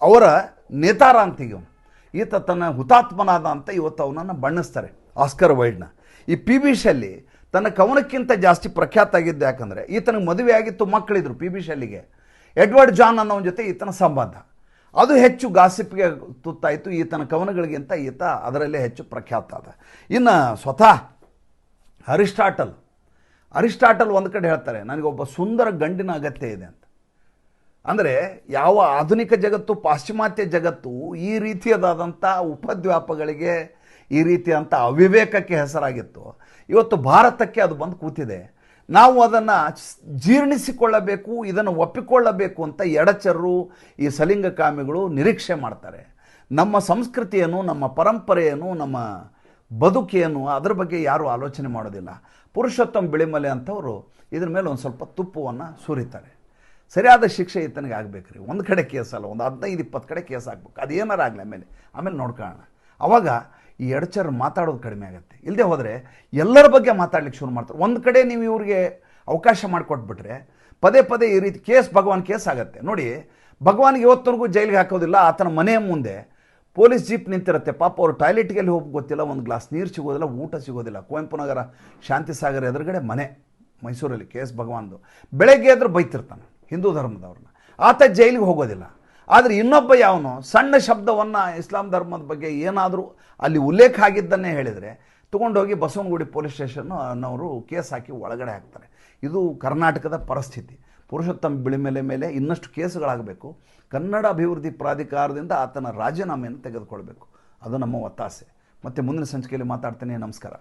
ಅವರ ನೇತಾರ ಅಂತೀಗ ಈತ ತನ್ನ ಹುತಾತ್ಮನಾದ ಅಂತ ಇವತ್ತು ಅವನನ್ನು ಬಣ್ಣಿಸ್ತಾರೆ, ಆಸ್ಕರ್ ವೈಲ್ಡ್ನ. ಈ PB ಶೆಲ್ಲಿ ತನ್ನ ಕವನಕ್ಕಿಂತ ಜಾಸ್ತಿ ಪ್ರಖ್ಯಾತ ಆಗಿದ್ದು ಯಾಕಂದರೆ ಈತನಿಗೆ ಮದುವೆ ಆಗಿತ್ತು, ಮಕ್ಕಳಿದ್ರು. PB ಶೆಲ್ಲಿಗೆ ಎಡ್ವರ್ಡ್ ಜಾನ್ ಅನ್ನೋನ ಜೊತೆ ಈತನ ಸಂಬಂಧ ಅದು ಹೆಚ್ಚು ಗಾಸಿಪ್ಗೆ ತುತ್ತಾಯಿತು. ಈತನ ಕವನಗಳಿಗಿಂತ ಈತ ಅದರಲ್ಲೇ ಹೆಚ್ಚು ಪ್ರಖ್ಯಾತ ಅದ. ಇನ್ನು ಸ್ವತಃ ಅರಿಸ್ಟಾಟಲ್ ಒಂದು ಕಡೆ ಹೇಳ್ತಾರೆ, ನನಗೊಬ್ಬ ಸುಂದರ ಗಂಡಿನ ಅಗತ್ಯ ಇದೆ ಅಂತ. ಅಂದರೆ ಯಾವ ಆಧುನಿಕ ಜಗತ್ತು, ಪಾಶ್ಚಿಮಾತ್ಯ ಜಗತ್ತು ಈ ರೀತಿಯದಾದಂಥ ಉಪದ್ವ್ಯಾಪಗಳಿಗೆ, ಈ ರೀತಿಯಂಥ ಅವಿವೇಕಕ್ಕೆ ಹೆಸರಾಗಿತ್ತು, ಇವತ್ತು ಭಾರತಕ್ಕೆ ಅದು ಬಂದು ಕೂತಿದೆ. ನಾವು ಅದನ್ನು ಜೀರ್ಣಿಸಿಕೊಳ್ಳಬೇಕು, ಇದನ್ನು ಒಪ್ಪಿಕೊಳ್ಳಬೇಕು ಅಂತ ಎಡಚರರು, ಈ ಸಲಿಂಗಕಾಮಿಗಳು ನಿರೀಕ್ಷೆ ಮಾಡ್ತಾರೆ. ನಮ್ಮ ಸಂಸ್ಕೃತಿಯನ್ನು, ನಮ್ಮ ಪರಂಪರೆಯನ್ನು, ನಮ್ಮ ಬದುಕೇನು ಅದರ ಬಗ್ಗೆ ಯಾರೂ ಆಲೋಚನೆ ಮಾಡೋದಿಲ್ಲ. ಪುರುಷೋತ್ತಮ ಬಿಳಿಮಲೆ ಅಂತವರು ಇದ್ರ ಮೇಲೆ ಒಂದು ಸ್ವಲ್ಪ ತುಪ್ಪವನ್ನು ಸುರಿತಾರೆ. ಸರಿಯಾದ ಶಿಕ್ಷೆ ಈತನಿಗೆ ಆಗಬೇಕ್ರಿ. ಒಂದು ಕಡೆ ಕೇಸಲ್ಲ, ಒಂದು 15-20 ಕಡೆ ಕೇಸ್ ಆಗಬೇಕು. ಅದೇನಾರು ಆಗಲಿ, ಆಮೇಲೆ ನೋಡ್ಕೊಳ್ಳೋಣ. ಆವಾಗ ಈ ಎಡಚರು ಮಾತಾಡೋದು ಕಡಿಮೆ ಆಗುತ್ತೆ. ಇಲ್ಲದೆ ಹೋದರೆ ಎಲ್ಲರ ಬಗ್ಗೆ ಮಾತಾಡ್ಲಿಕ್ಕೆ ಶುರು ಮಾಡ್ತಾರೆ. ಒಂದು ಕಡೆ ನೀವು ಇವ್ರಿಗೆ ಅವಕಾಶ ಮಾಡಿಕೊಟ್ಬಿಟ್ರೆ ಪದೇ ಪದೇ ಈ ರೀತಿ ಭಗವಾನ್ ಕೇಸ್ ಆಗುತ್ತೆ. ನೋಡಿ, ಭಗವಾನ್ಗೆ ಇವತ್ತವರೆಗೂ ಜೈಲಿಗೆ ಹಾಕೋದಿಲ್ಲ. ಆತನ ಮನೆಯ ಮುಂದೆ ಪೊಲೀಸ್ ಜೀಪ್ ನಿಂತಿರುತ್ತೆ. ಪಾಪ ಅವರು ಟಾಯ್ಲೆಟ್ಗೆ ಎಲ್ಲಿ ಹೋಗಿ ಗೊತ್ತಿಲ್ಲ, ಒಂದು ಗ್ಲಾಸ್ ನೀರು ಸಿಗೋದಿಲ್ಲ, ಊಟ ಸಿಗೋದಿಲ್ಲ. ಕುವೆಂಪು ನಗರ ಶಾಂತಿಸಾಗರ ಎದುರುಗಡೆ ಮನೆ, ಮೈಸೂರಲ್ಲಿ ಭಗವಾನ್ದು. ಬೆಳಗ್ಗೆ ಎದ್ರು ಬೈತಿರ್ತಾನೆ ಹಿಂದೂ ಧರ್ಮದವ್ರನ್ನ. ಆತ ಜೈಲಿಗೆ ಹೋಗೋದಿಲ್ಲ. ಆದರೆ ಇನ್ನೊಬ್ಬ ಯಾವನು ಸಣ್ಣ ಶಬ್ದವನ್ನು ಇಸ್ಲಾಂ ಧರ್ಮದ ಬಗ್ಗೆ ಏನಾದರೂ ಅಲ್ಲಿ ಉಲ್ಲೇಖ ಆಗಿದ್ದನ್ನೇ ಹೇಳಿದರೆ ತೊಗೊಂಡೋಗಿ ಬಸವನಗುಡಿ ಪೊಲೀಸ್ ಸ್ಟೇಷನ್ನವರು ಕೇಸ್ ಹಾಕಿ ಒಳಗಡೆ ಹಾಕ್ತಾರೆ. ಇದು ಕರ್ನಾಟಕದ ಪರಿಸ್ಥಿತಿ. ಪುರುಷೋತ್ತಮ ಬಿಳಿಮಲೆ ಮೇಲೆ ಇನ್ನಷ್ಟು ಕೇಸುಗಳಾಗಬೇಕು. ಕನ್ನಡ ಅಭಿವೃದ್ಧಿ ಪ್ರಾಧಿಕಾರದಿಂದ ಆತನ ರಾಜೀನಾಮೆಯನ್ನು ತೆಗೆದುಕೊಳ್ಬೇಕು. ಅದು ನಮ್ಮ ಒತ್ತಾಸೆ. ಮತ್ತೆ ಮುಂದಿನ ಸಂಚಿಕೆಯಲ್ಲಿ ಮಾತಾಡ್ತೇನೆ. ನಮಸ್ಕಾರ.